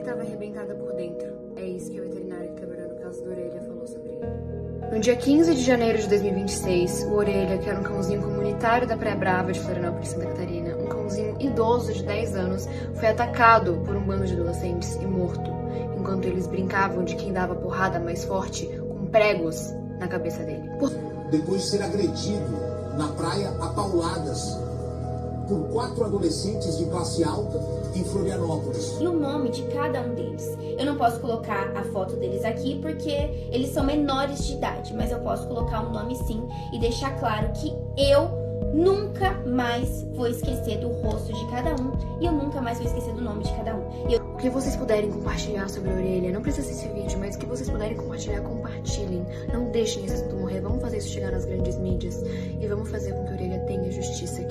estava arrebentada por dentro. É isso que a veterinária que trabalhou no caso do Orelha falou sobre ele. No dia 15 de janeiro de 2026, o Orelha, que era um cãozinho comunitário da Praia Brava de Florianópolis, Santa Catarina, um cãozinho idoso de 10 anos, foi atacado por um bando de adolescentes e morto, enquanto eles brincavam de quem dava porrada mais forte com pregos na cabeça dele. Depois de ser agredido na praia a pauladas por 4 adolescentes de classe alta em Florianópolis. E o nome de cada um deles. Eu não posso colocar a foto deles aqui porque eles são menores de idade, mas eu posso colocar um nome sim e deixar claro que eu nunca mais vou esquecer do rosto de cada um e eu nunca mais vou esquecer do nome de cada um. O que vocês puderem compartilhar sobre a Orelha, não precisa ser esse vídeo, mas o que vocês puderem compartilhar, compartilhem. Não deixem esse assunto morrer, vamos fazer isso chegar nas grandes mídias e vamos fazer com que a Orelha tenha justiça